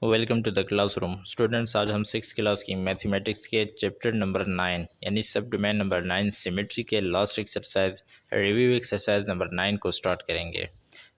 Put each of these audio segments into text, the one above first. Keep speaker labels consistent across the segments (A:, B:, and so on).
A: Welcome to the classroom students. आज हम 6 class की मैथमेटिक्स के चैप्टर नंबर 9 यानी सब डोमेन नंबर 9 सिमेट्री के last exercise review exercise number 9 को स्टार्ट करेंगे।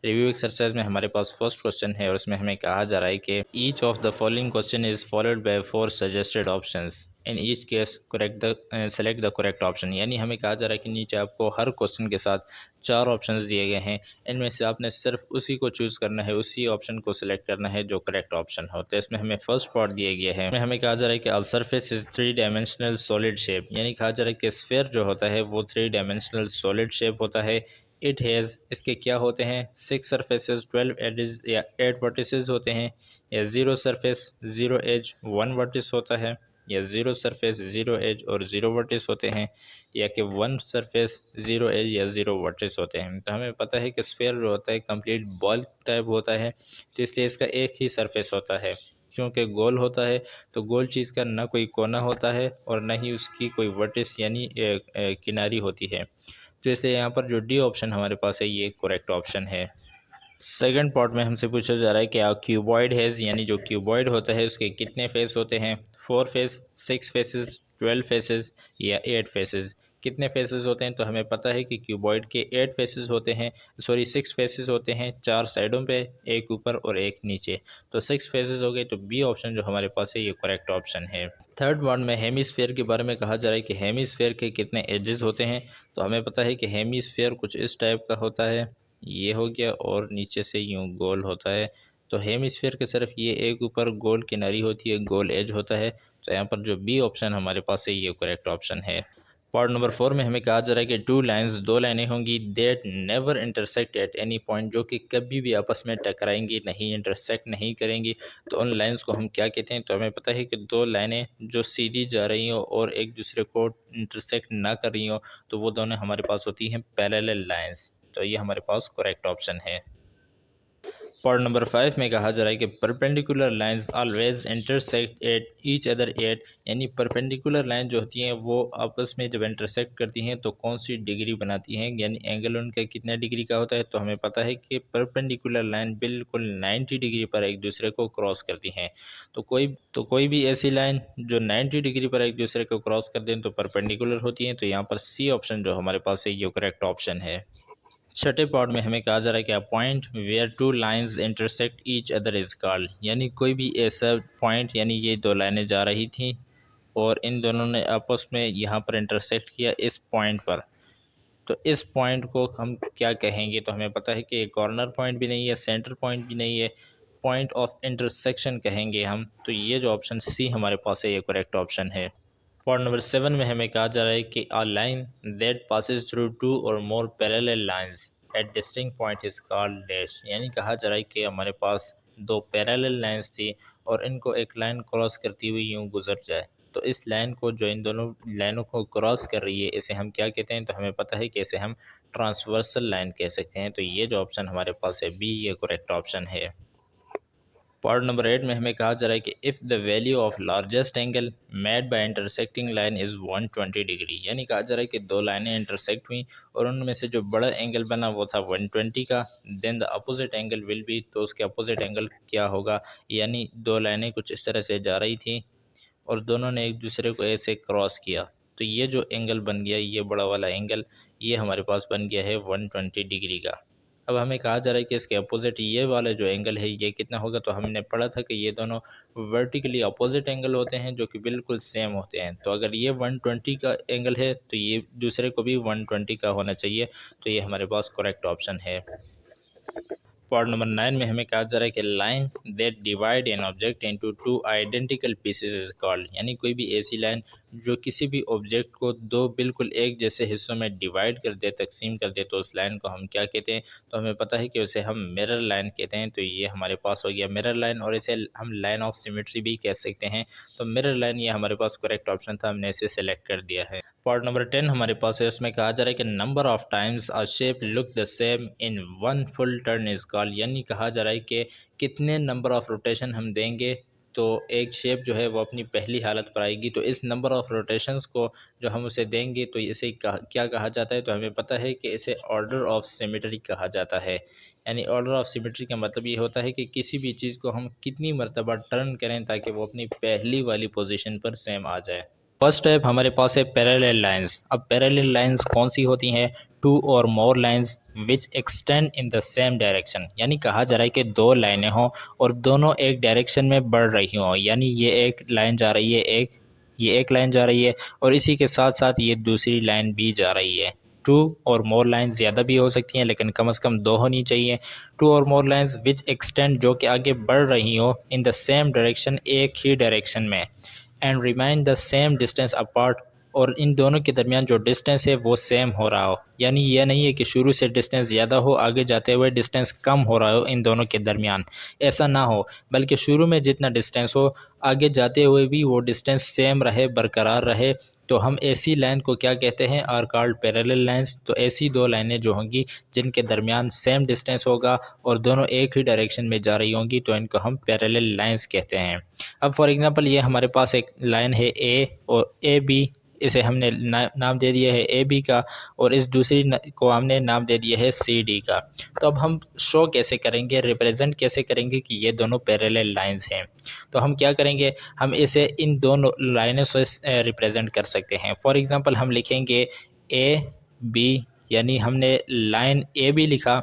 A: रिव्यू एक्सरसाइज में हमारे पास फर्स्ट क्वेश्चन है और इसमें हमें कहा जा रहा है कि each of the following question is followed by 4 suggested options in each case correct the select the correct option. यानी हमें कहा जा रहा है कि नीचे आपको हर क्वेश्चन के साथ 4 ऑप्शंस दिए गए हैं, इनमें से आपने सिर्फ उसी को चूज़ करना है, उसी ऑप्शन को सिलेक्ट करना है जो करेक्ट ऑप्शन हो। तो इसमें हमें फर्स्ट पार्ट दिया गया है, इसमें हमें कहा जा रहा है कि a surface is 3 dimensional solid shape. यानी कहा जा रहा है कि स्फीयर जो होता है वो 3 डायमेंशनल सॉलिड शेप होता है। इट हैज़, इसके क्या होते हैं, 6 सरफेसेस 12 एजेस या 8 वर्टिसेस होते हैं, या 0 सरफेस 0 एज 1 वर्टिस होता है, या 0 सरफेस 0 एज और 0 वर्टिस होते हैं, या कि 1 सरफेस 0 एज या 0 वर्टिस होते हैं। तो हमें पता है कि स्फीयर जो होता है कंप्लीट बॉल टाइप होता है, तो इसलिए इसका एक ही सरफेस होता है। क्योंकि गोल होता है तो गोल चीज़ का ना कोई कोना होता है और ना ही उसकी कोई वर्टिस यानी किनारी होती है। तो इसलिए यहाँ पर जो डी ऑप्शन हमारे पास है ये करेक्ट ऑप्शन है। सेकंड पार्ट में हमसे पूछा जा रहा है कि क्यूबॉइड हैज़, यानी जो क्यूबॉइड होता है उसके कितने फेस होते हैं, 4 फेस, 6 फेसेस, 12 फेसेस या 8 फेसेस। कितने फेसेस होते हैं, तो हमें पता है कि क्यूबॉइड के 8 फेसेस होते हैं, सॉरी 6 फेसेस होते हैं, 4 साइडों पे, एक ऊपर और एक नीचे। तो 6 फेसेस हो गए, तो बी ऑप्शन जो हमारे पास है ये करेक्ट ऑप्शन है। थर्ड पार्ट में हेमीस्फेयर के बारे में कहा जा रहा है कि हेमीस्फेयर के कितने एजेस होते हैं। तो हमें पता है कि हेमीस्फेयर कुछ इस टाइप का होता है, ये हो गया, और नीचे से यूं गोल होता है। तो हेमिस्फीयर के सिर्फ ये एक ऊपर गोल किनारी होती है, गोल एज होता है। तो यहाँ पर जो बी ऑप्शन हमारे पास है ये करेक्ट ऑप्शन है। पार्ट नंबर 4 में हमें कहा जा रहा है कि 2 लाइन्स, 2 लाइनें होंगी, that never intersect at any point, जो कि कभी भी आपस में टकराएंगी नहीं, इंटरसेक्ट नहीं करेंगी। तो उन लाइन्स को हम क्या कहते हैं, तो हमें पता है कि 2 लाइनें जो सीधी जा रही हो और एक दूसरे को इंटरसेक्ट ना कर रही हो, तो वो दोनों हमारे पास होती हैं पैरेलल लाइन्स। तो ये हमारे पास करेक्ट ऑप्शन है। पार्ट नंबर 5 में कहा जा रहा है कि perpendicular lines always intersect at each other eight, यानी परपेंडिकुलर लाइन जो होती हैं वो आपस में जब इंटरसेक्ट करती हैं तो कौन सी डिग्री बनाती हैं, यानी एंगल उनका कितना डिग्री का होता है। तो हमें पता है कि परपेंडिकुलर लाइन बिल्कुल 90 डिग्री पर एक दूसरे को क्रॉस करती हैं। तो कोई भी ऐसी लाइन जो 90 डिग्री पर एक दूसरे को क्रॉस कर दें तो परपेंडिकुलर होती हैं। तो यहाँ पर सी ऑप्शन जो हमारे पास है ये करेक्ट ऑप्शन है। छठे पार्ट में हमें कहा जा रहा है कि a point where 2 lines intersect each other is called, यानी कोई भी ऐसा पॉइंट, यानी ये 2 लाइनें जा रही थी और इन दोनों ने आपस में यहाँ पर इंटरसेक्ट किया इस पॉइंट पर। तो इस पॉइंट को हम क्या कहेंगे, तो हमें पता है कि कॉर्नर पॉइंट भी नहीं है, सेंटर पॉइंट भी नहीं है, पॉइंट ऑफ इंटरसेक्शन कहेंगे हम। तो ये जो ऑप्शन सी हमारे पास है ये करेक्ट ऑप्शन है। पॉइंट नंबर 7 में हमें कहा जा रहा है कि a line that passes through 2 or more parallel lines at distinct point is called dash, यानी कहा जा रहा है कि हमारे पास 2 पैरेलल लाइंस थी और इनको एक लाइन क्रॉस करती हुई यूं गुजर जाए, तो इस लाइन को, जो इन दोनों लाइनों को क्रॉस कर रही है, इसे हम क्या कहते हैं, तो हमें पता है कि इसे हम ट्रांसवर्सल लाइन कह सकते हैं। तो ये जो ऑप्शन हमारे पास है बी ये करेक्ट ऑप्शन है। पार्ट नंबर 8 में हमें कहा जा रहा है कि if the value of largest angle made by intersecting line is 120 degree, यानी कहा जा रहा है कि 2 लाइनें इंटरसेक्ट हुई और उनमें से जो बड़ा एंगल बना वो था 120 का, then the opposite angle will be, तो उसके अपोजिट एंगल क्या होगा, यानी 2 लाइनें कुछ इस तरह से जा रही थी और दोनों ने एक दूसरे को ऐसे क्रॉस किया, तो ये जो एंगल बन गया, ये बड़ा वाला एंगल, ये हमारे पास बन गया है 120 डिग्री का। अब हमें कहा जा रहा है कि इसके अपोजिट ये वाला जो एंगल है ये कितना होगा, तो हमने पढ़ा था कि ये दोनों वर्टिकली अपोजिट एंगल होते हैं जो कि बिल्कुल सेम होते हैं। तो अगर ये 120 का एंगल है तो ये दूसरे को भी 120 का होना चाहिए। तो ये हमारे पास करेक्ट ऑप्शन है। पार्ट नंबर 9 में हमें कहा जा रहा है कि line that divide an object into 2 identical pieces is called, यानी कोई भी ऐसी लाइन जो किसी भी ऑब्जेक्ट को 2 बिल्कुल एक जैसे हिस्सों में डिवाइड कर दे, तकसीम कर दे, तो उस लाइन को हम क्या कहते हैं, तो हमें पता है कि उसे हम मिरर लाइन कहते हैं। तो ये हमारे पास हो गया मिरर लाइन, और इसे हम लाइन ऑफ सिमेट्री भी कह सकते हैं। तो मिरर लाइन ये हमारे पास करेक्ट ऑप्शन था, हमने इसे सेलेक्ट कर दिया है। पार्ट नंबर 10 हमारे पास है, उसमें कहा जा रहा है कि number of times a shape look the same in 1 full turn is called, यानी कहा जा रहा है कि कितने नंबर ऑफ रोटेशन हम देंगे तो एक शेप जो है वो अपनी पहली हालत पर आएगी। तो इस नंबर ऑफ रोटेशंस को जो हम उसे देंगे तो इसे क्या कहा जाता है, तो हमें पता है कि इसे ऑर्डर ऑफ सिमेट्री कहा जाता है। यानी ऑर्डर ऑफ सिमेट्री का मतलब ये होता है कि किसी भी चीज़ को हम कितनी मरतबा टर्न करें ताकि वो अपनी पहली वाली पोजीशन पर सेम आ जाए। फर्स्ट टाइप हमारे पास है पैरेलल लाइंस। अब पैरेलल लाइंस कौन सी होती हैं? टू और more lines which extend in the same direction, यानी कहा जा रहा है कि दो लाइनें हों और दोनों एक डायरेक्शन में बढ़ रही हों, यानी ये एक लाइन जा रही है, ये एक लाइन जा रही है और इसी के साथ साथ ये दूसरी लाइन भी जा रही है। टू और मोर लाइन ज़्यादा भी हो सकती हैं लेकिन कम से कम दो होनी चाहिए। टू और मोर लाइंस विच एक्सटेंड, जो कि आगे बढ़ रही हो, इन द सेम डायरेक्शन, एक ही डायरेक्शन में, and remain the same distance apart, और इन दोनों के दरमियान जो डिस्टेंस है वो सेम हो रहा हो। यानी यह नहीं है कि शुरू से डिस्टेंस ज़्यादा हो, आगे जाते हुए डिस्टेंस कम हो रहा हो इन दोनों के दरमियान, ऐसा ना हो, बल्कि शुरू में जितना डिस्टेंस हो आगे जाते हुए भी वो डिस्टेंस सेम रहे, बरकरार रहे। तो हम ऐसी लाइन को क्या कहते हैं? Are called parallel lines. तो ऐसी दो लाइनें जो होंगी जिनके दरमियान सेम डिस्टेंस होगा और दोनों एक ही डायरेक्शन में जा रही होंगी तो इनको हम पैरेलल लाइंस कहते हैं। अब फॉर एग्जांपल ये हमारे पास एक लाइन है ए और ए बी, इसे हमने नाम दे दिया है ए बी का, और इस दूसरी को हमने नाम दे दिया है सी डी का। तो अब हम शो कैसे करेंगे, रिप्रेजेंट कैसे करेंगे कि ये दोनों पैरेलल लाइंस हैं? तो हम क्या करेंगे, हम इसे इन दोनों लाइनों से रिप्रेजेंट कर सकते हैं। फॉर एग्जांपल हम लिखेंगे ए बी, यानी हमने लाइन ए बी लिखा,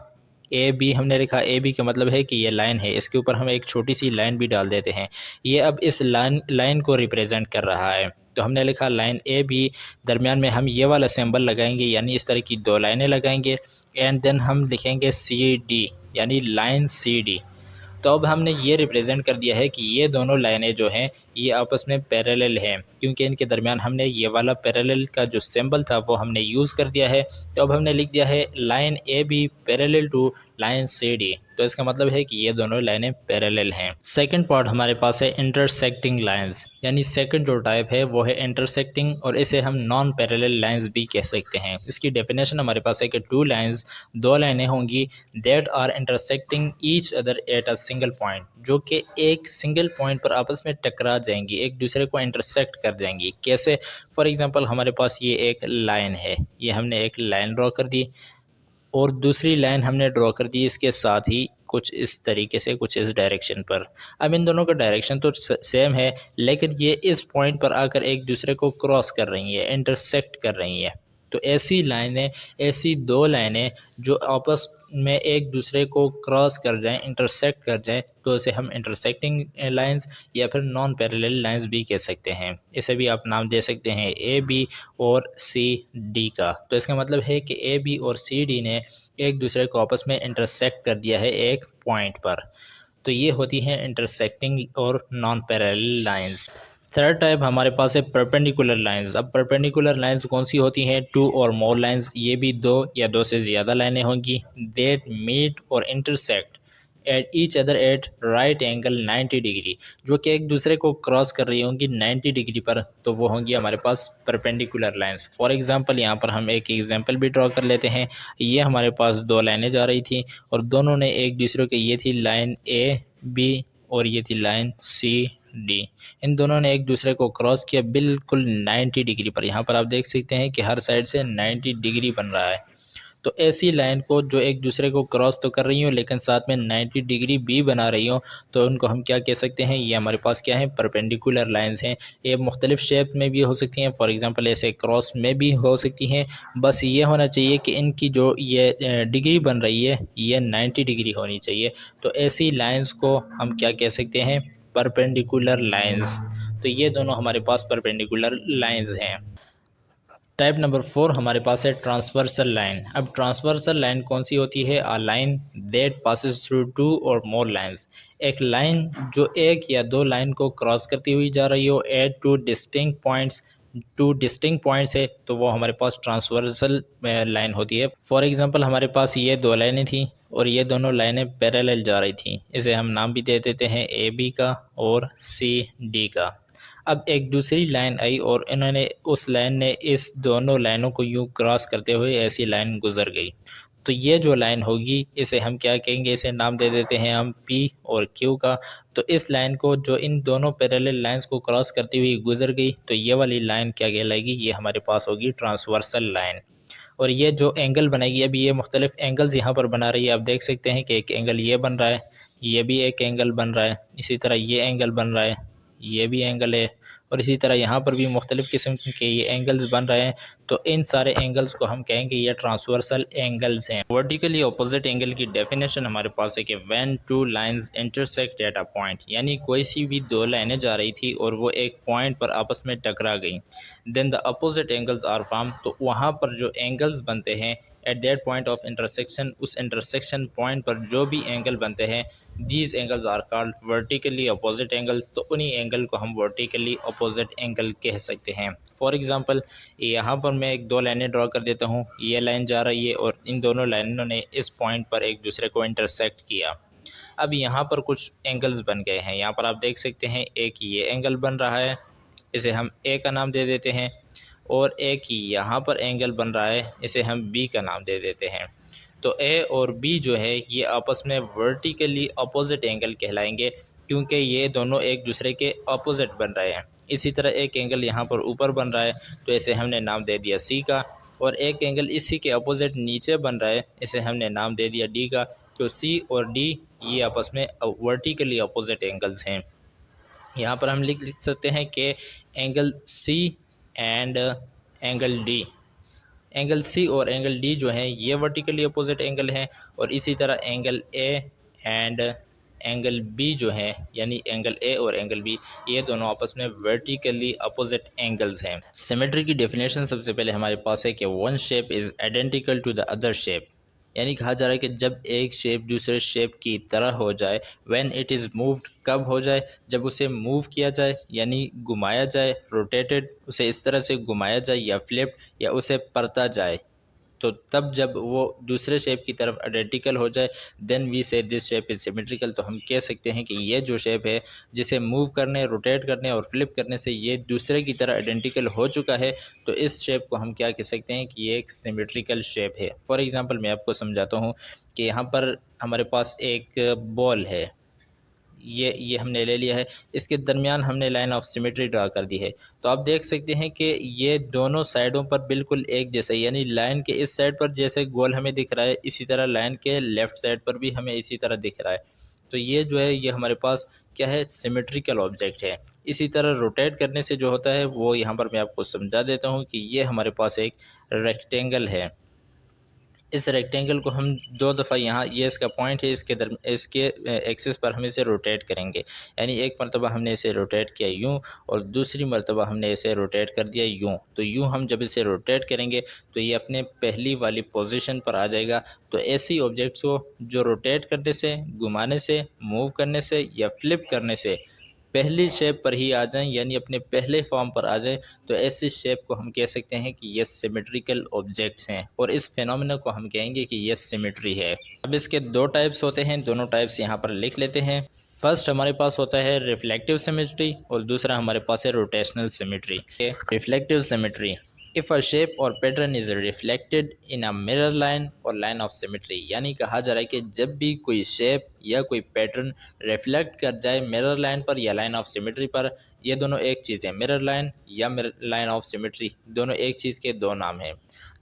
A: ए बी हमने लिखा, ए बी का मतलब है कि ये लाइन है, इसके ऊपर हम एक छोटी सी लाइन भी डाल देते हैं, ये अब इस लाइन को रिप्रेजेंट कर रहा है। तो हमने लिखा लाइन ए बी, दरमियान में हम ये वाला सिंबल लगाएंगे, यानी इस तरह की दो लाइनें लगाएंगे, एंड देन हम लिखेंगे सी डी, यानी लाइन सी डी। तो अब हमने ये रिप्रेजेंट कर दिया है कि ये दोनों लाइनें जो हैं ये आपस में पैरेलल हैं, क्योंकि इनके दरमियान हमने ये वाला पैरेलल का जो सिंबल था वो हमने यूज़ कर दिया है। तो अब हमने लिख दिया है line A B parallel to line C D, तो इसका मतलब है कि ये दोनों लाइनें पैरेलल हैं। सेकंड पार्ट हमारे पास है इंटरसेक्टिंग लाइंस, यानी सेकंड जो टाइप है वो है इंटरसेक्टिंग, और इसे हम नॉन पैरेलल लाइंस भी कह सकते हैं। इसकी डेफिनेशन हमारे पास है कि टू लाइंस, दो लाइनें होंगी, that are intersecting each other at a single point, जो कि एक सिंगल पॉइंट पर आपस में टकरा जाएंगी, एक दूसरे को इंटरसेक्ट कर जाएंगी। कैसे? फॉर एग्जांपल हमारे पास ये एक लाइन है, ये हमने एक लाइन ड्रॉ कर दी और दूसरी लाइन हमने ड्रॉ कर दी इसके साथ ही कुछ इस तरीके से, कुछ इस डायरेक्शन पर। अब इन दोनों का डायरेक्शन तो सेम है लेकिन ये इस पॉइंट पर आकर एक दूसरे को क्रॉस कर रही है, इंटरसेक्ट कर रही है। तो ऐसी लाइनें, ऐसी दो लाइनें जो आपस में एक दूसरे को क्रॉस कर जाएं, इंटरसेक्ट कर जाएं, तो इसे हम इंटरसेक्टिंग लाइंस या फिर नॉन पैरेलल लाइंस भी कह सकते हैं। इसे भी आप नाम दे सकते हैं ए बी और सी डी का। तो इसका मतलब है कि ए बी और सी डी ने एक दूसरे को आपस में इंटरसेक्ट कर दिया है एक पॉइंट पर। तो ये होती हैं इंटरसेक्टिंग और non parallel lines. Third type हमारे पास है परपेंडिकुलर लाइंस। अब परपेंडिकुलर लाइंस कौन सी होती हैं? टू और मोर लाइंस, ये भी दो या दो से ज़्यादा लाइनें होंगी, दैट मीट और intersect at each other eight right angle 90 degree, जो कि एक दूसरे को क्रॉस कर रही होंगी 90 डिग्री पर, तो वो होंगी हमारे पास परपेंडिकुलर लाइंस। फॉर एग्जांपल यहाँ पर हम एक एग्जांपल भी ड्रॉ कर लेते हैं। ये हमारे पास दो लाइनें जा रही थी और दोनों ने एक दूसरे के, ये थी लाइन ए बी और ये थी लाइन सी डी, इन दोनों ने एक दूसरे को क्रॉस किया बिल्कुल 90 डिग्री पर। यहाँ पर आप देख सकते हैं कि हर साइड से 90 डिग्री बन रहा है। तो ऐसी लाइन को जो एक दूसरे को क्रॉस तो कर रही हो लेकिन साथ में 90 डिग्री भी बना रही हो, तो उनको हम क्या कह सकते हैं? ये हमारे पास क्या है? परपेंडिकुलर लाइंस हैं। ये मुख्तलिफ शेप में भी हो सकती हैं, फॉर एग्जांपल ऐसे क्रॉस में भी हो सकती हैं। बस ये होना चाहिए कि इनकी जो ये डिग्री बन रही है ये 90 डिग्री होनी चाहिए। तो ऐसी लाइंस को हम क्या कह सकते हैं? Perpendicular lines. तो ये दोनों हमारे पास परपेंडिकुलर लाइंस हैं। टाइप नंबर 4 हमारे पास है ट्रांसवर्सल लाइन। अब ट्रांसवर्सल लाइन कौन सी होती है? A line that passes through two और मोर लाइंस, एक लाइन जो एक या दो लाइन को क्रॉस करती हुई जा रही हो at two distinct points, two distinct points है, तो वो हमारे पास ट्रांसवर्सल लाइन होती है। फॉर एग्जांपल हमारे पास ये दो लाइनें थी और ये दोनों लाइनें पैरेलल जा रही थी, इसे हम नाम भी दे देते हैं ए बी का और सी डी का। अब एक दूसरी लाइन आई और इन्होंने, उस लाइन ने इस दोनों लाइनों को यूं क्रॉस करते हुए ऐसी लाइन गुजर गई। तो ये जो लाइन होगी इसे हम क्या कहेंगे? इसे नाम दे देते हैं हम पी और क्यू का। तो इस लाइन को जो इन दोनों पैरेलल लाइंस को क्रॉस करती हुई गुजर गई, तो ये वाली लाइन क्या कहलाएगी? ये हमारे पास होगी ट्रांसवर्सल लाइन। और ये जो एंगल बनाएगी, अभी ये मुख्तलिफ एंगल्स यहाँ पर बना रही है। आप देख सकते हैं कि एक एंगल ये बन रहा है, ये भी एक एंगल बन रहा है, इसी तरह ये एंगल बन रहा है, ये भी एंगल है, और इसी तरह यहाँ पर भी मुख्तलिफ किस्म के ये एंगल्स बन रहे हैं। तो इन सारे एंगल्स को हम कहेंगे ये ट्रांसवर्सल एंगल्स हैं। वर्टिकली अपोजिट एंगल की डेफिनेशन हमारे पास है कि when two lines intersect at a point, यानी कोई सी भी दो लाइनें जा रही थी और वो एक पॉइंट पर आपस में टकरा गई, then the opposite angles are form. तो वहाँ पर जो एंगल्स बनते हैं at that point of intersection, उस इंटरसेक्शन पॉइंट पर जो भी एंगल बनते हैं, these angles are called vertically opposite angle. तो उन्हीं एंगल को हम वर्टिकली अपोजिट एंगल कह सकते हैं। फॉर एग्जांपल, यहाँ पर मैं एक दो लाइनें ड्रॉ कर देता हूँ, ये लाइन जा रही है और इन दोनों लाइनों ने इस पॉइंट पर एक दूसरे को इंटरसेक्ट किया। अब यहाँ पर कुछ एंगल्स बन गए हैं, यहाँ पर आप देख सकते हैं एक ये एंगल बन रहा है, इसे हम ए का नाम दे देते हैं, और एक यहाँ पर एंगल बन रहा है, इसे हम बी का नाम दे देते हैं। तो ए और बी जो है ये आपस में वर्टिकली अपोजिट एंगल कहलाएंगे, क्योंकि ये दोनों एक दूसरे के अपोजिट बन रहे हैं। इसी तरह एक एंगल यहाँ पर ऊपर बन रहा है, तो इसे हमने नाम दे दिया सी का, और एक एंगल इसी के अपोजिट नीचे बन रहा है, इसे हमने नाम दे दिया डी का। तो सी और डी ये आपस में वर्टिकली अपोजिट एंगल्स हैं। यहाँ पर हम लिख सकते हैं कि angle C and angle D, angle C और एंगल डी जो है ये वर्टिकली अपोजिट एंगल हैं, और इसी तरह angle A and angle B जो है, यानी एंगल ए और एंगल बी, ये दोनों आपस में वर्टिकली अपोजिट एंगल्स हैं। सिमेट्री की डेफिनेशन सबसे पहले हमारे पास है कि one shape is identical to the other shape, यानी कहा जा रहा है कि जब एक शेप दूसरे शेप की तरह हो जाए, व्हेन इट इज़ मूव्ड, कब हो जाए, जब उसे मूव किया जाए, यानी घुमाया जाए, रोटेटेड, उसे इस तरह से घुमाया जाए या फ्लिप्ड या उसे परता जाए, तो तब जब वो दूसरे शेप की तरफ आइडेंटिकल हो जाए, देन वी से दिस शेप इज सिमेट्रिकल। तो हम कह सकते हैं कि ये जो शेप है जिसे मूव करने, रोटेट करने और फ्लिप करने से ये दूसरे की तरह आइडेंटिकल हो चुका है, तो इस शेप को हम क्या कह सकते हैं कि ये एक सिमेट्रिकल शेप है। फॉर एग्जांपल मैं आपको समझाता हूँ कि यहाँ पर हमारे पास एक बॉल है, ये हमने ले लिया है, इसके दरमियान हमने लाइन ऑफ सिमेट्री ड्रा कर दी है। तो आप देख सकते हैं कि ये दोनों साइडों पर बिल्कुल एक जैसे, यानी लाइन के इस साइड पर जैसे गोल हमें दिख रहा है, इसी तरह लाइन के लेफ़्ट साइड पर भी हमें इसी तरह दिख रहा है। तो ये जो है ये हमारे पास क्या है, सिमेट्रिकल ऑब्जेक्ट है। इसी तरह रोटेट करने से जो होता है वो यहाँ पर मैं आपको समझा देता हूँ कि ये हमारे पास एक रेक्टेंगल है। इस रेक्टेंगल को हम दो दफ़ा, यहाँ ये इसका पॉइंट है, इसके एक्सिस पर हम इसे रोटेट करेंगे, यानी एक मरतबा हमने इसे रोटेट किया यूँ और दूसरी मरतबा हमने इसे रोटेट कर दिया यूँ। तो यूँ हम जब इसे रोटेट करेंगे तो ये अपने पहली वाली पोजीशन पर आ जाएगा। तो ऐसी ऑब्जेक्ट्स को जो रोटेट करने से, घुमाने से, मूव करने से या फ्लिप करने से पहली शेप पर ही आ जाएं, यानी अपने पहले फॉर्म पर आ जाएं, तो ऐसी शेप को हम कह सकते हैं कि ये सिमेट्रिकल ऑब्जेक्ट्स हैं, और इस फिनोमेना को हम कहेंगे कि ये सिमेट्री है। अब इसके दो टाइप्स होते हैं, दोनों टाइप्स यहाँ पर लिख लेते हैं। फर्स्ट हमारे पास होता है रिफ्लेक्टिव सिमेट्री और दूसरा हमारे पास है rotational symmetry. Reflective symmetry, if a shape or pattern is reflected in a mirror line or line of symmetry, यानी कहा जा रहा है कि जब भी कोई शेप या कोई पैटर्न रिफ्लेक्ट कर जाए मिरर लाइन पर या लाइन ऑफ सिमेट्री पर, ये दोनों एक चीज़ है, मिरर लाइन या मिरर लाइन ऑफ सिमेट्री दोनों एक चीज़ के दो नाम हैं।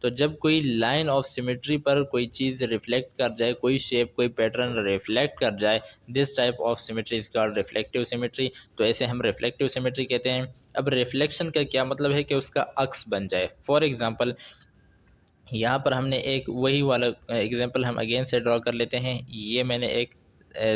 A: तो जब कोई लाइन ऑफ सिमेट्री पर कोई चीज़ रिफ्लेक्ट कर जाए, कोई शेप, कोई पैटर्न रिफ्लेक्ट कर जाए, this type of symmetry is called reflective symmetry. तो ऐसे हम रिफ्लेक्टिव सिमेट्री कहते हैं। अब रिफ्लेक्शन का क्या मतलब है कि उसका अक्स बन जाए। फॉर एग्जांपल, यहाँ पर हमने एक वही वाला एग्जांपल हम अगेन से ड्रॉ कर लेते हैं। ये मैंने एक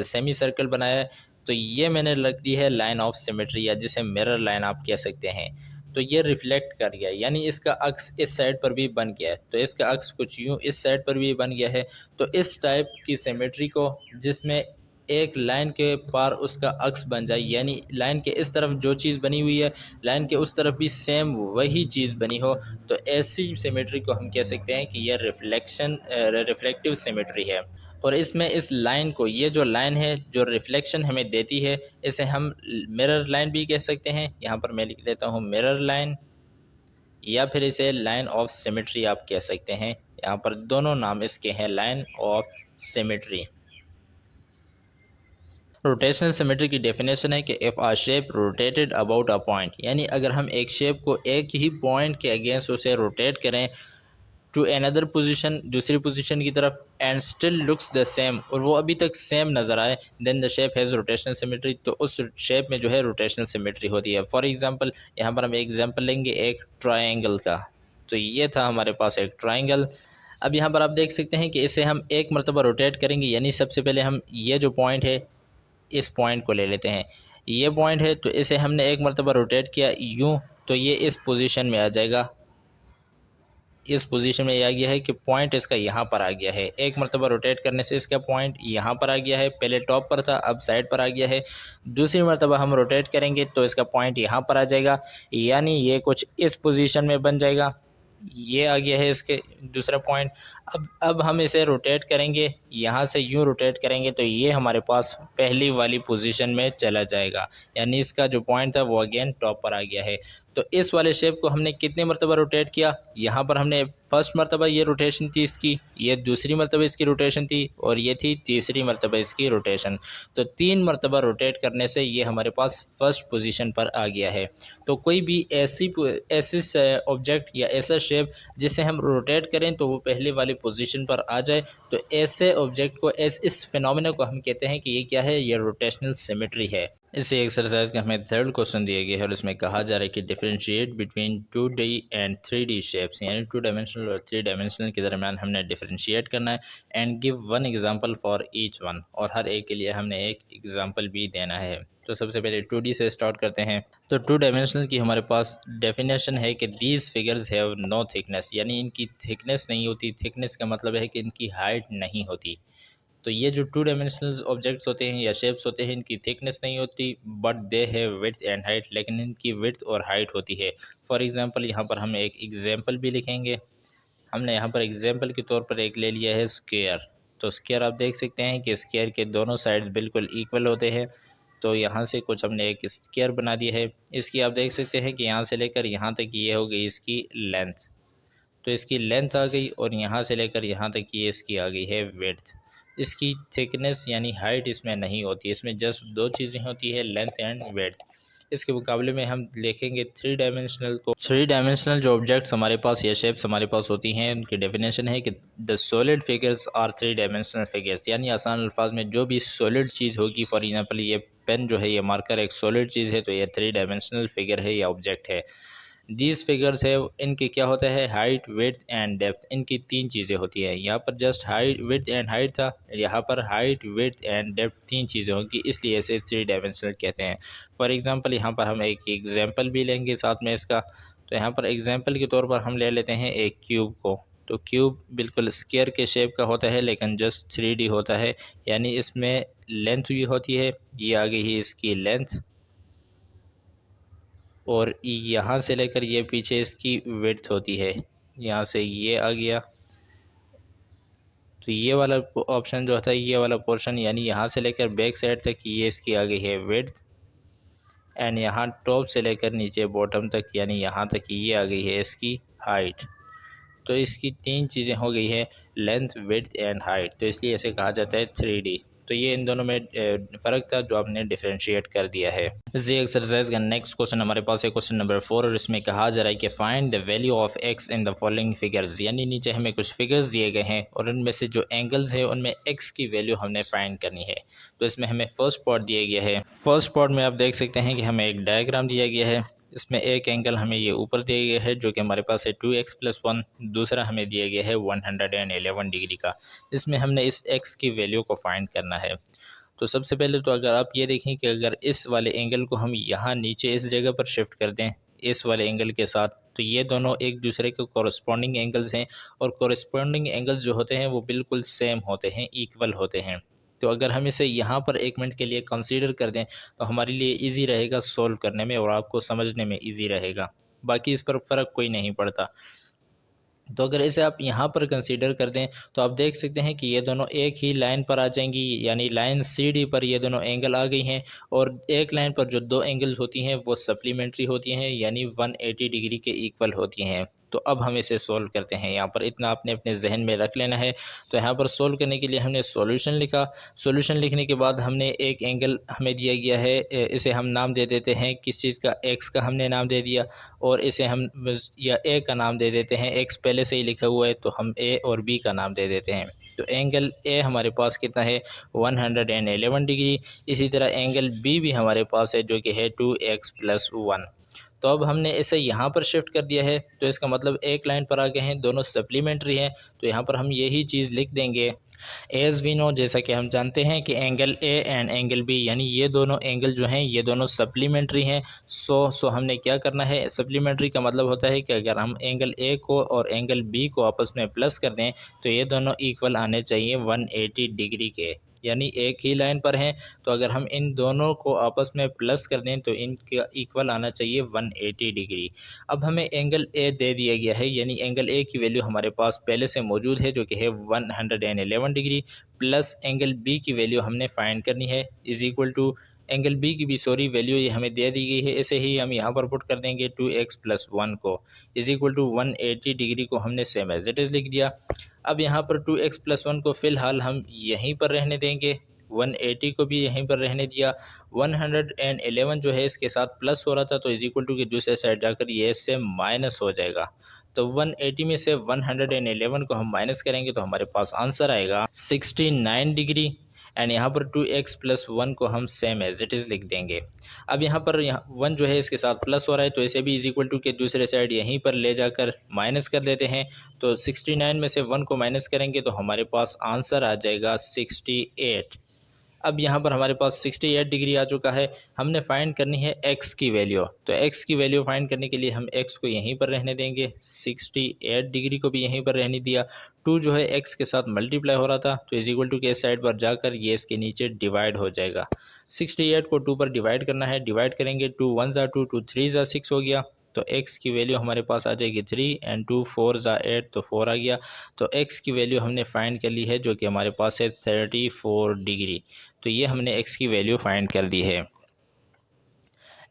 A: सेमी सर्कल बनाया है, तो ये मैंने लग दी है लाइन ऑफ सिमेट्री, या जिसे मिरर लाइन आप कह सकते हैं। तो ये रिफ्लेक्ट कर गया, यानी इसका अक्स इस साइड पर भी बन गया है, तो इसका अक्स कुछ यूँ इस साइड पर भी बन गया है। तो इस टाइप की सिमेट्री को, जिसमें एक लाइन के पार उसका अक्स बन जाए, यानी लाइन के इस तरफ जो चीज़ बनी हुई है लाइन के उस तरफ भी सेम वही चीज़ बनी हो, तो ऐसी सिमेट्री को हम कह सकते हैं कि यह रिफ्लेक्टिव सिमेट्री है। और इसमें इस लाइन को, ये जो लाइन है जो रिफ्लेक्शन हमें देती है, इसे हम मिरर लाइन भी कह सकते हैं। यहाँ पर मैं लिख देता हूँ मिरर लाइन, या फिर इसे लाइन ऑफ सिमेट्री आप कह सकते हैं। यहाँ पर दोनों नाम इसके हैं, line of symmetry. Rotational symmetry की डेफिनेशन है कि if a shape rotated about a point, यानी अगर हम एक शेप को एक ही पॉइंट के अगेंस्ट उसे रोटेट करें टू अनदर पोजीशन, दूसरी पोजीशन की तरफ, and still looks the same, और वो अभी तक सेम नज़र आए, then the shape has rotational symmetry, तो उस शेप में जो है रोटेशनल सिमेट्री होती है। फॉर एग्जांपल यहाँ पर हम एग्जांपल लेंगे एक ट्रायंगल का। तो ये था हमारे पास एक ट्रायंगल। अब यहाँ पर आप देख सकते हैं कि इसे हम एक मरतबा रोटेट करेंगे, यानी सबसे पहले हम ये जो पॉइंट है इस पॉइंट को ले लेते हैं। ये पॉइंट है तो इसे हमने एक मरतबा रोटेट किया यूँ, तो ये इस पोजीशन में आ जाएगा। इस पोजीशन में आ गया है कि पॉइंट इसका यहाँ पर आ गया है। एक मरतबा रोटेट करने से इसका पॉइंट यहाँ पर आ गया है, पहले टॉप पर था अब साइड पर आ गया है। दूसरी मरतबा हम रोटेट करेंगे तो इसका पॉइंट यहाँ पर आ जाएगा, यानी ये कुछ इस पोजीशन में बन जाएगा। ये आ गया है इसके दूसरा पॉइंट। अब हम इसे रोटेट करेंगे, यहाँ से यूँ रोटेट करेंगे तो ये हमारे पास पहली वाली पोजीशन में चला जाएगा, यानी इसका जो पॉइंट था वो अगेन टॉप पर आ गया है। तो इस वाले शेप को हमने कितने मरतबा रोटेट किया, यहाँ पर हमने फर्स्ट मरतबा ये रोटेशन थी इसकी, ये दूसरी मरतबा इसकी रोटेशन थी, और ये थी तीसरी मरतबा इसकी रोटेशन। तो 3 मरतबा रोटेट करने से ये हमारे पास फर्स्ट पोजीशन पर आ गया है। तो कोई भी ऐसी ऑब्जेक्ट या ऐसा शेप जिसे हम रोटेट करें तो वो पहले वाली पोजीशन पर आ जाए, तो ऐसे ऑब्जेक्ट को, इस फिनोमेना को हम कहते हैं कि ये क्या है, ये रोटेशनल सिमेट्री है। इसी एक्सरसाइज का हमें थर्ड क्वेश्चन दिया गया है और इसमें कहा जा रहा है कि differentiate between 2D and 3D shapes, यानी 2 डायमेंशनल और 3 डायमेंशनल के दरमियान हमने डिफरेंशिएट करना है, and give one example for each one, और हर एक के लिए हमने एक एग्जांपल भी देना है। तो सबसे पहले 2D से स्टार्ट करते हैं। तो 2 डायमेंशनल की हमारे पास डेफिनेशन है कि these figures have no thickness, यानी इनकी थिकनेस नहीं होती। थिकनेस का मतलब है कि इनकी हाइट नहीं होती। तो ये जो 2 डायमेंशनल ऑब्जेक्ट्स होते हैं या शेप्स होते हैं, इनकी थिकनेस नहीं होती, but they have width and height, लेकिन इनकी विड्थ और हाइट होती है। फॉर एग्जांपल यहाँ पर हम एक एग्जांपल भी लिखेंगे। हमने यहाँ पर एग्जांपल के तौर पर एक ले लिया है स्क्वायर। तो स्क्वायर आप देख सकते हैं कि स्क्वायर के दोनों साइड्स बिल्कुल इक्वल होते हैं। तो यहाँ से कुछ हमने एक स्क्वायर बना दिया है। इसकी आप देख सकते हैं कि यहाँ से लेकर यहाँ तक ये हो गई इसकी लेंथ। तो इसकी लेंथ आ गई, और यहाँ से लेकर यहाँ तक ये इसकी आ गई है विड्थ। इसकी थिकनेस यानी हाइट इसमें नहीं होती, इसमें जस्ट दो चीज़ें होती है, लेंथ एंड विड्थ। इसके मुकाबले में हम देखेंगे 3 डायमेंशनल को। 3 डायमेंशनल जो ऑब्जेक्ट्स हमारे पास या शेप्स हमारे पास होती हैं, उनकी डेफिनेशन है कि the solid figures are 3 dimensional figures, यानी आसान अल्फाज में जो भी सॉलिड चीज़ होगी, फॉर एग्जांपल ये पेन जो है, ये मार्कर एक सॉलिड चीज़ है, तो ये 3 डायमेंशनल फिगर है या ऑब्जेक्ट है। दीज फिगर्स है, इनके क्या होता है, हाइट, विड्थ एंड डेप्थ, इनकी 3 चीज़ें होती हैं। यहाँ पर just height, width and height था, यहाँ पर हाइट, विड्थ एंड डेप्थ 3 चीज़ें होंगी, इसलिए इसे 3 डायमेंशनल कहते हैं। फॉर एग्जांपल यहाँ पर हम एक एग्जांपल भी लेंगे साथ में इसका। तो यहाँ पर एग्जांपल के तौर पर हम ले लेते हैं एक क्यूब को। तो क्यूब बिल्कुल स्क्वायर के शेप का होता है, लेकिन जस्ट 3D होता है, यानी इसमें लेंथ भी होती है, ये आ गई है इसकी लेंथ, और यहाँ से लेकर ये पीछे इसकी विड्थ होती है, यहाँ से ये आ गया। तो ये वाला ऑप्शन जो होता है, ये वाला पोर्शन, यानी यहाँ से लेकर बैक साइड तक ये इसकी आ गई है विड्थ, एंड यहाँ टॉप से लेकर नीचे बॉटम तक, यानी यहाँ तक ये आ गई है इसकी हाइट। तो इसकी 3 चीज़ें हो गई हैं, लेंथ, विड्थ एंड हाइट, तो इसलिए इसे कहा जाता है 3D। तो ये इन दोनों में फ़र्क था जो आपने डिफरेंशिएट कर दिया है। इसी एक्सरसाइज का नेक्स्ट क्वेश्चन हमारे पास है क्वेश्चन नंबर 4, और इसमें कहा जा रहा है कि find the value of x in the following figures, यानी नीचे हमें कुछ फिगर्स दिए गए हैं और उनमें से जो एंगल्स है उनमें x की वैल्यू हमने फाइंड करनी है। तो इसमें हमें फर्स्ट पार्ट दिया गया है। फर्स्ट पार्ट में आप देख सकते हैं कि हमें एक डायग्राम दिया गया है। इसमें एक एंगल हमें ये ऊपर दिया गया है जो कि हमारे पास है 2x+1, दूसरा हमें दिया गया है 111 डिग्री का। इसमें हमने इस x की वैल्यू को फाइंड करना है। तो सबसे पहले तो अगर आप ये देखें कि अगर इस वाले एंगल को हम यहाँ नीचे इस जगह पर शिफ्ट कर दें इस वाले एंगल के साथ, तो ये दोनों एक दूसरे के कॉरस्पॉन्डिंग एंगल्स हैं, और कॉरस्पॉन्डिंग एंगल्स जो होते हैं वो बिल्कुल सेम होते हैं, इक्वल होते हैं। तो अगर हम इसे यहाँ पर 1 मिनट के लिए कंसीडर कर दें तो हमारे लिए इजी रहेगा सॉल्व करने में, और आपको समझने में इजी रहेगा। बाकी इस पर फ़र्क कोई नहीं पड़ता। तो अगर इसे आप यहाँ पर कंसीडर कर दें तो आप देख सकते हैं कि ये दोनों एक ही लाइन पर आ जाएंगी, यानी लाइन CD पर ये दोनों एंगल आ गई हैं, और एक लाइन पर जो 2 एंगल्स होती हैं वो सप्लीमेंट्री होती हैं, यानी 180 डिग्री के इक्वल होती हैं। तो अब हम इसे सोल्व करते हैं। यहाँ पर इतना आपने अपने जहन में रख लेना है। तो यहाँ पर सोल्व करने के लिए हमने सॉल्यूशन लिखा। सॉल्यूशन लिखने के बाद हमने एक एंगल हमें दिया गया है, इसे हम नाम दे देते हैं किस चीज़ का, एक्स का हमने नाम दे दिया, और इसे हम या ए का नाम दे देते हैं। एक्स पहले से ही लिखा हुआ है तो हम ए और बी का नाम दे देते हैं। तो एंगल ए हमारे पास कितना है 111 डिग्री। इसी तरह एंगल बी भी हमारे पास है जो कि है 2x+1। तो अब हमने इसे यहाँ पर शिफ्ट कर दिया है, तो इसका मतलब एक लाइन पर आ गए हैं, दोनों सप्लीमेंट्री हैं। तो यहाँ पर हम यही चीज़ लिख देंगे एज वी नो, जैसा कि हम जानते हैं कि angle A and angle B यानी ये दोनों एंगल जो हैं ये दोनों सप्लीमेंट्री हैं। सो हमने क्या करना है, सप्लीमेंट्री का मतलब होता है कि अगर हम एंगल ए को और एंगल बी को आपस में प्लस कर दें तो ये दोनों इक्वल आने चाहिए 180 डिग्री के, यानी एक ही लाइन पर हैं। तो अगर हम इन दोनों को आपस में प्लस कर दें तो इनका इक्वल आना चाहिए 180 डिग्री। अब हमें एंगल ए दे दिया गया है, यानी एंगल ए की वैल्यू हमारे पास पहले से मौजूद है जो कि है 111 डिग्री, प्लस एंगल बी की वैल्यू हमने फाइंड करनी है is equal to angle B की भी सॉरी वैल्यू ये हमें दे दी गई है। इसे ही हम यहाँ पर पुट कर देंगे 2x+1 को इज़ इक्वल टू 180 डिग्री को हमने सेम एज इट इज़ लिख दिया। अब यहाँ पर 2x+1 को फ़िलहाल हम यहीं पर रहने देंगे, 180 को भी यहीं पर रहने दिया। 111 जो है इसके साथ प्लस हो रहा था तो इज इक्वल टू की दूसरे साइड जाकर ये इससे माइनस हो जाएगा। तो 180 में से 111 को हम माइनस करेंगे तो हमारे पास आंसर आएगा 69 डिग्री। एंड यहाँ पर 2x+1 को हम सेम एज इट इज़ लिख देंगे। अब यहाँ पर यहाँ 1 जो है इसके साथ प्लस हो रहा है तो इसे भी इज इक्वल टू के दूसरे साइड यहीं पर ले जाकर माइनस कर देते हैं। तो 69 में से 1 को माइनस करेंगे तो हमारे पास आंसर आ जाएगा 68। अब यहाँ पर हमारे पास 68 डिग्री आ चुका है। हमने फाइंड करनी है x की वैल्यू, तो x की वैल्यू फाइंड करने के लिए हम x को यहीं पर रहने देंगे, 68 डिग्री को भी यहीं पर रहने दिया। 2 जो है x के साथ मल्टीप्लाई हो रहा था तो इज इक्वल टू के साइड पर जाकर ये इसके नीचे डिवाइड हो जाएगा। 68 को 2 पर डिवाइड करना है, डिवाइड करेंगे 2 1 ज़ा 2 2 3 ज़ा 6 हो गया। तो x की वैल्यू हमारे पास आ जाएगी 3 एंड 2 4 ज़ा 8 तो 4 आ गया। तो x की वैल्यू हमने फाइंड कर ली है जो कि हमारे पास है 34 डिग्री। तो ये हमने x की वैल्यू फाइंड कर दी है।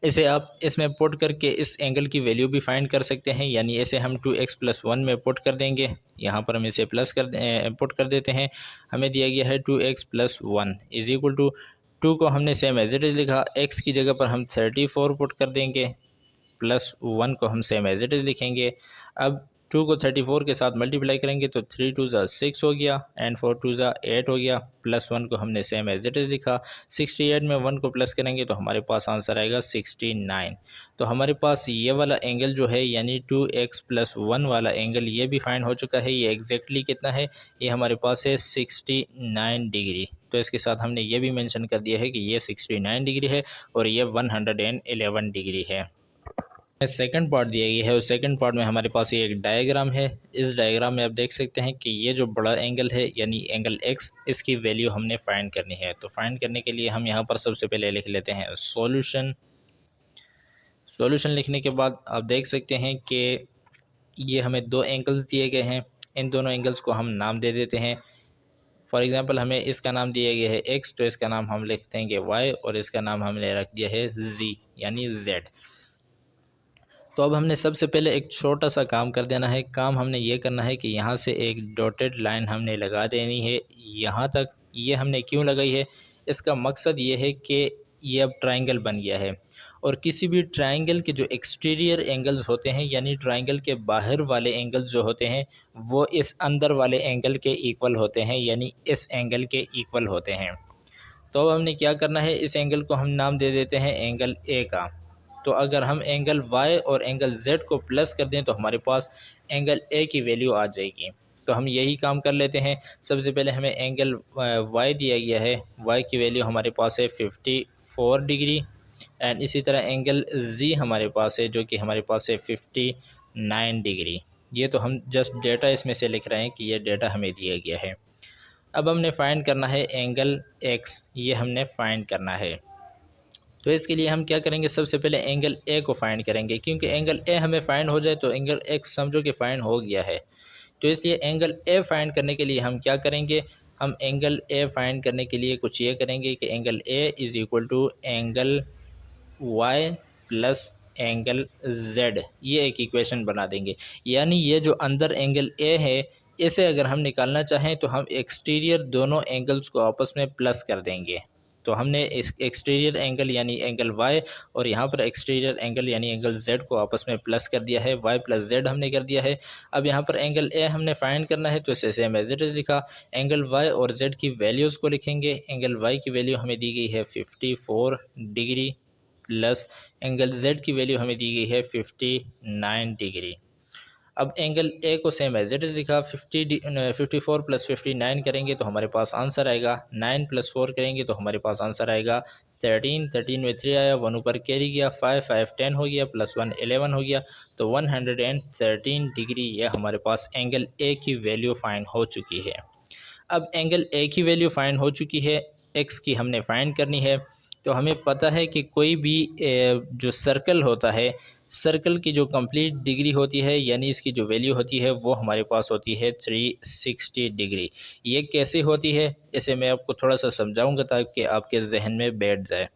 A: इसे आप इसमें पुट करके इस एंगल की वैल्यू भी फाइंड कर सकते हैं, यानी इसे हम 2x+1 में पुट कर देंगे। यहाँ पर हम इसे प्लस कर पुट कर देते हैं। हमें दिया गया है 2x+1 इज इक्वल टू 2 को हमने सेम एज इट इज़ लिखा, x की जगह पर हम 34 पुट कर देंगे, प्लस 1 को हम सेम एज इट इज़ लिखेंगे। अब 2 को 34 के साथ मल्टीप्लाई करेंगे तो 3 2 ज़ा 6 हो गया एंड 4 2 ज़ा 8 हो गया, प्लस 1 को हमने सेम एज इट इज़ लिखा। 68 में 1 को प्लस करेंगे तो हमारे पास आंसर आएगा 69। तो हमारे पास ये वाला एंगल जो है यानी 2x+1 वाला एंगल ये भी फाइंड हो चुका है। ये एग्जैक्टली कितना है, ये हमारे पास है 69 डिग्री। तो इसके साथ हमने ये भी मेंशन कर दिया है कि ये 69 डिग्री है और ये 111 डिग्री है। सेकंड पार्ट दिया गया है और सेकंड पार्ट में हमारे पास ये एक डायग्राम है। इस डायग्राम में आप देख सकते हैं कि ये जो बड़ा एंगल है यानी एंगल x, इसकी वैल्यू हमने फाइंड करनी है। तो फाइंड करने के लिए हम यहाँ पर सबसे पहले लिख लेते हैं सॉल्यूशन। सॉल्यूशन लिखने के बाद आप देख सकते हैं कि ये हमें दो एंगल्स दिए गए हैं, इन दोनों एंगल्स को हम नाम दे देते हैं। फॉर एग्ज़ाम्पल हमें इसका नाम दिया गया है x, तो इसका नाम हम लिख देंगे y और इसका नाम हमने रख दिया है z यानी z। तो अब हमने सबसे पहले एक छोटा सा काम कर देना है। काम हमने ये करना है कि यहाँ से एक डॉटेड लाइन हमने लगा देनी है यहाँ तक। ये हमने क्यों लगाई है, इसका मकसद ये है कि ये अब ट्रायंगल बन गया है और किसी भी ट्रायंगल के जो एक्सटीरियर एंगल्स होते हैं यानी ट्रायंगल के बाहर वाले एंगल्स जो होते हैं वो इस अंदर वाले एंगल के इक्वल होते हैं, यानी इस एंगल के इक्वल होते हैं। तो अब हमने क्या करना है, इस एंगल को हम नाम दे देते हैं एंगल ए का। तो अगर हम एंगल y और एंगल z को प्लस कर दें तो हमारे पास एंगल ए की वैल्यू आ जाएगी। तो हम यही काम कर लेते हैं। सबसे पहले हमें एंगल y दिया गया है, y की वैल्यू हमारे पास है 54 डिग्री एंड इसी तरह एंगल z हमारे पास है जो कि हमारे पास है 59 डिग्री। ये तो हम जस्ट डेटा इसमें से लिख रहे हैं कि ये डेटा हमें दिया गया है। अब हमने फाइंड करना है एंगल x, ये हमने फाइंड करना है। तो इसके लिए हम क्या करेंगे, सबसे पहले एंगल ए को फाइंड करेंगे, क्योंकि एंगल ए हमें फाइंड हो जाए तो एंगल एक्स समझो कि फाइंड हो गया है। तो इसलिए एंगल ए फाइंड करने के लिए हम क्या करेंगे, हम एंगल ए फाइंड करने के लिए कुछ ये करेंगे कि angle A is equal to angle Y plus angle Z, ये एक इक्वेशन बना देंगे। यानी ये जो अंदर एंगल A है, इसे अगर हम निकालना चाहें तो हम एक्सटीरियर दोनों एंगल्स को आपस में प्लस कर देंगे। तो हमने इस एक्सटीरियर एंगल यानी एंगल Y और यहाँ पर एक्सटीरियर एंगल यानी एंगल Z को आपस में प्लस कर दिया है, Y प्लस Z हमने कर दिया है। अब यहाँ पर एंगल A हमने फाइंड करना है, तो इसे सेम एज इट इज़ लिखा। एंगल Y और Z की वैल्यूज़ को लिखेंगे। एंगल Y की वैल्यू हमें दी गई है 54 डिग्री प्लस एंगल Z की वैल्यू हमें दी गई है 59 डिग्री। अब एंगल ए को सेम एज इट इज़ लिखा। 54 प्लस 59 करेंगे तो हमारे पास आंसर आएगा। 9 प्लस 4 करेंगे तो हमारे पास आंसर आएगा 13। 13 में 3 आया, 1 ऊपर कैरी गया, 5 5 10 हो गया, प्लस 1 11 हो गया। तो 113 डिग्री ये हमारे पास एंगल ए की वैल्यू फाइंड हो चुकी है। अब एंगल ए की वैल्यू फाइंड हो चुकी है, एक्स की हमने फाइंड करनी है। तो हमें पता है कि कोई भी जो सर्कल होता है, सर्कल की जो कंप्लीट डिग्री होती है यानी इसकी जो वैल्यू होती है वो हमारे पास होती है 360 डिग्री। ये कैसे होती है इसे मैं आपको थोड़ा सा समझाऊंगा ताकि आपके जहन में बैठ जाए।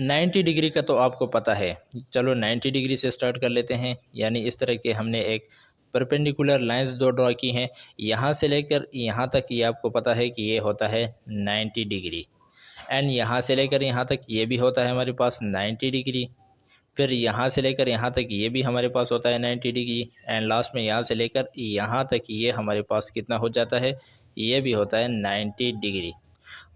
A: 90 डिग्री का तो आपको पता है, चलो 90 डिग्री से स्टार्ट कर लेते हैं। यानी इस तरह के हमने एक परपेंडिकुलर लाइंस दो ड्रॉ की हैं, यहाँ से लेकर यहाँ तक ये आपको पता है कि ये होता है 90 डिग्री। एंड यहाँ से लेकर यहाँ तक ये भी होता है हमारे पास 90 डिग्री। फिर यहाँ से लेकर यहाँ तक ये भी हमारे पास होता है 90 डिग्री। एंड लास्ट में यहाँ से लेकर यहाँ तक ये हमारे पास कितना हो जाता है, ये भी होता है 90 डिग्री।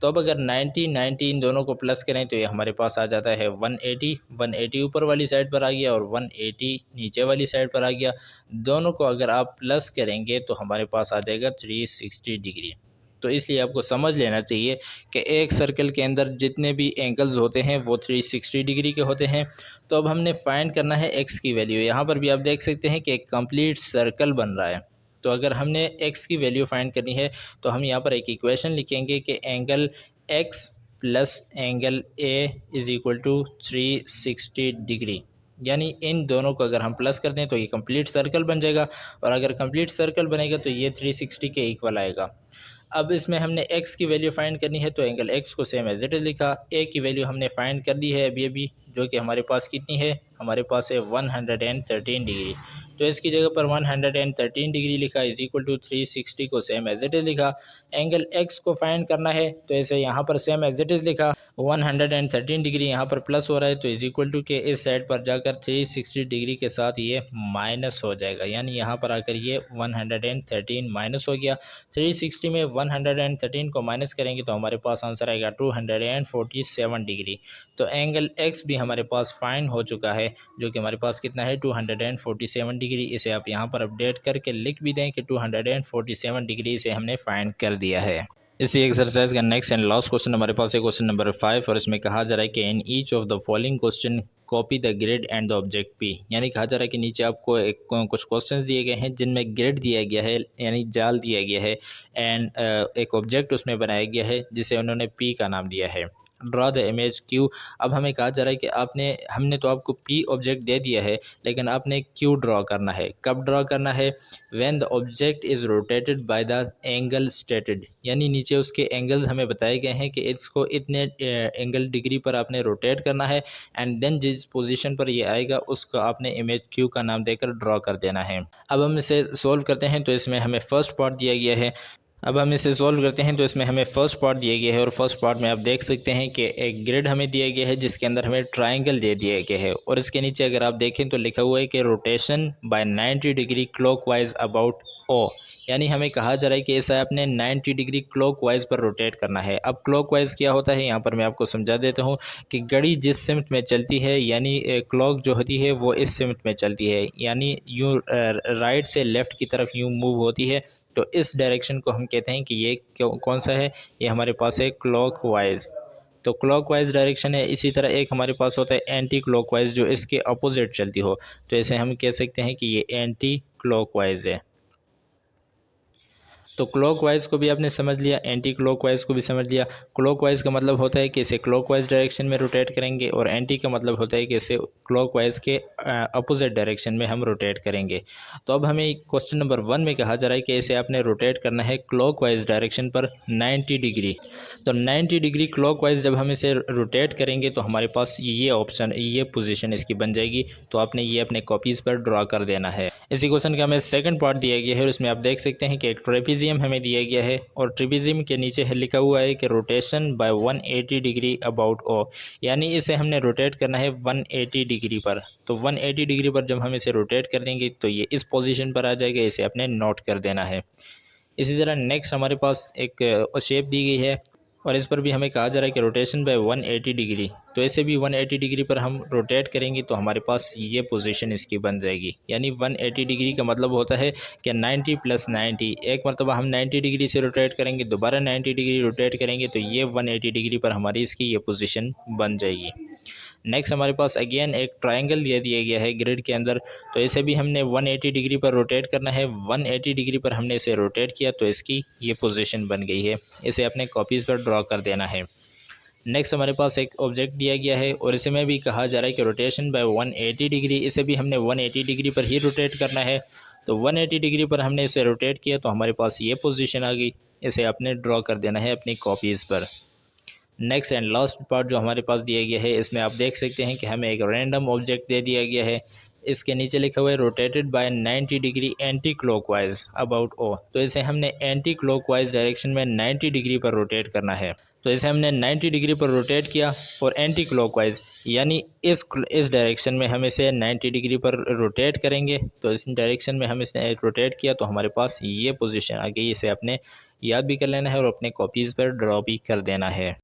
A: तो अब अगर 90 90 इन दोनों को प्लस करें तो ये हमारे पास आ जाता है 180। 180 ऊपर वाली साइड पर आ गया और 180 नीचे वाली साइड पर आ गया। दोनों को अगर आप प्लस करेंगे तो हमारे पास आ जाएगा 360 डिग्री। तो इसलिए आपको समझ लेना चाहिए कि एक सर्कल के अंदर जितने भी एंगल्स होते हैं वो 360 डिग्री के होते हैं। तो अब हमने फाइंड करना है एक्स की वैल्यू। यहाँ पर भी आप देख सकते हैं कि एक कंप्लीट सर्कल बन रहा है। तो अगर हमने एक्स की वैल्यू फाइंड करनी है तो हम यहाँ पर एक इक्वेशन लिखेंगे कि angle X plus angle A is equal to 360 degree. यानी इन दोनों को अगर हम प्लस कर दें तो ये कंप्लीट सर्कल बन जाएगा, और अगर कंप्लीट सर्कल बनेगा तो ये 360 के इक्वल आएगा। अब इसमें हमने x की वैल्यू फाइंड करनी है, तो एंगल x को सेम एज इट इज़ लिखा। a की वैल्यू हमने फाइंड कर ली है अभी जो कि हमारे पास कितनी है, हमारे पास है 113 डिग्री। तो इसकी जगह पर 113 डिग्री लिखा इज इक्वल टू 360 को सेम एज इट इज़ लिखा। एंगल x को फाइंड करना है तो इसे यहाँ पर सेम एज इट इज़ लिखा। 113 डिग्री यहाँ पर प्लस हो रहा है तो इज इक्वल टू के इस साइड पर जाकर 360 डिग्री के साथ ये माइनस हो जाएगा। यानी यहाँ पर आकर ये 113 माइनस हो गया। 360 में 113 को माइनस करेंगे तो हमारे पास आंसर आएगा 247 डिग्री। तो एंगल एक्स भी हमारे पास फाइंड हो चुका है, जो कि हमारे पास कितना है 247 डिग्री। इसे आप यहाँ पर अपडेट करके लिख भी दें कि 247 डिग्री से हमने फाइंड कर दिया है। इसी एक्सरसाइज का नेक्स्ट एंड लास्ट क्वेश्चन हमारे पास है क्वेश्चन नंबर 5, और इसमें कहा जा रहा है कि in each of the following question copy the grid and the object P. यानी कहा जा रहा है कि नीचे आपको कुछ क्वेश्चंस दिए गए हैं जिनमें ग्रिड दिया गया है यानी जाल दिया गया है, एंड एक ऑब्जेक्ट उसमें बनाया गया है जिसे उन्होंने पी का नाम दिया है। Draw the image Q. अब हमें कहा जा रहा है कि हमने तो आपको पी ऑब्जेक्ट दे दिया है, लेकिन आपने क्यू ड्रॉ करना है। कब ड्रॉ करना है, when the object is rotated by the angle stated. यानी नीचे उसके एंगल्स हमें बताए गए हैं कि इसको इतने एंगल डिग्री पर आपने रोटेट करना है, एंड देन जिस पोजीशन पर ये आएगा उसको आपने इमेज क्यू का नाम देकर ड्रॉ कर देना है। अब हम इसे सोल्व करते हैं तो इसमें हमें फर्स्ट पार्ट दिया गया है। अब हम इसे सॉल्व करते हैं तो इसमें हमें फर्स्ट पार्ट दिया गया है, और फर्स्ट पार्ट में आप देख सकते हैं कि एक ग्रिड हमें दिया गया है जिसके अंदर हमें ट्रायंगल दे दिया गया है, और इसके नीचे अगर आप देखें तो लिखा हुआ है कि rotation by 90 degree clockwise about O. यानी हमें कहा जा रहा है कि इसे आपने 90 डिग्री क्लॉकवाइज पर रोटेट करना है। अब क्लॉकवाइज क्या होता है यहाँ पर मैं आपको समझा देता हूँ कि घड़ी जिस सिमत में चलती है, यानी क्लॉक जो होती है वो इस सिमत में चलती है, यानी यूँ राइट से लेफ़्ट की तरफ यूँ मूव होती है। तो इस डायरेक्शन को हम कहते हैं कि ये कौन सा है, ये हमारे पास है क्लॉकवाइज। तो क्लॉकवाइज डायरेक्शन है। इसी तरह एक हमारे पास होता है एंटी क्लॉकवाइज जो इसके अपोजिट चलती हो, तो इसे हम कह सकते हैं कि ये एंटी क्लॉकवाइज है। तो क्लॉकवाइज को भी आपने समझ लिया, एंटी क्लॉकवाइज को भी समझ लिया। क्लॉकवाइज का मतलब होता है कि इसे क्लॉकवाइज डायरेक्शन में रोटेट करेंगे, और एंटी का मतलब होता है कि इसे क्लॉकवाइज के अपोजिट डायरेक्शन में हम रोटेट करेंगे। तो अब हमें क्वेश्चन नंबर 1 में कहा जा रहा है कि इसे आपने रोटेट करना है क्लॉकवाइज डायरेक्शन पर 90 डिग्री। तो 90 डिग्री क्लॉकवाइज जब हम इसे रोटेट करेंगे तो हमारे पास ये ऑप्शन, ये पोजीशन इसकी बन जाएगी। तो आपने ये अपने कॉपीज़ पर ड्रा कर देना है। इसी क्वेश्चन का हमें सेकंड पार्ट दिया गया है, और इसमें आप देख सकते हैं कि एक ट्रेपेजियम हमें दिया गया है, और ट्रेपेजियम के नीचे है लिखा हुआ है कि rotation bye 180 degree about O, यानी इसे हमने रोटेट करना है 180 डिग्री पर। तो 180 डिग्री पर जब हम इसे रोटेट कर देंगे तो ये इस पोजीशन पर आ जाएगा, इसे अपने नोट कर देना है। इसी तरह नेक्स्ट हमारे पास एक शेप दी गई है, और इस पर भी हमें कहा जा रहा है कि रोटेशन बाय 180 डिग्री। तो ऐसे भी 180 डिग्री पर हम रोटेट करेंगे तो हमारे पास ये पोजीशन इसकी बन जाएगी। यानी 180 डिग्री का मतलब होता है कि 90 + 90, एक मरतबा हम 90 डिग्री से रोटेट करेंगे, दोबारा 90 डिग्री रोटेट करेंगे तो ये 180 डिग्री पर हमारी इसकी ये पोजीशन बन जाएगी। नेक्स्ट हमारे पास अगेन एक ट्रायंगल दे दिया गया है ग्रिड के अंदर, तो इसे भी हमने 180 डिग्री पर रोटेट करना है। 180 डिग्री पर हमने इसे रोटेट किया तो इसकी ये पोजीशन बन गई है। इसे अपने कॉपीज़ पर ड्रॉ कर देना है। नेक्स्ट हमारे पास एक ऑब्जेक्ट दिया गया है, और इसे में भी कहा जा रहा है कि रोटेशन बाय 180 डिग्री, इसे भी हमने 180 डिग्री पर ही रोटेट करना है। तो 180 डिग्री पर हमने इसे रोटेट किया तो हमारे पास ये पोजीशन आ गई। इसे आपने ड्रॉ कर देना है अपनी कॉपीज़ पर। नेक्स्ट एंड लास्ट पार्ट जो हमारे पास दिया गया है, इसमें आप देख सकते हैं कि हमें एक रैंडम ऑब्जेक्ट दे दिया गया है। इसके नीचे लिखा हुआ है rotated by 90 degree anti clockwise about O. तो इसे हमने एंटी क्लॉकवाइज डायरेक्शन में 90 डिग्री पर रोटेट करना है। तो इसे हमने 90 डिग्री पर रोटेट किया, और एंटी क्लॉकवाइज यानी इस डायरेक्शन में हम इसे 90 डिग्री पर रोटेट करेंगे। तो इस डायरेक्शन में हम इसे रोटेट किया तो हमारे पास ये पोजीशन आ गई। इसे अपने याद भी कर लेना है और अपने कॉपीज़ पर ड्रॉ भी कर देना है।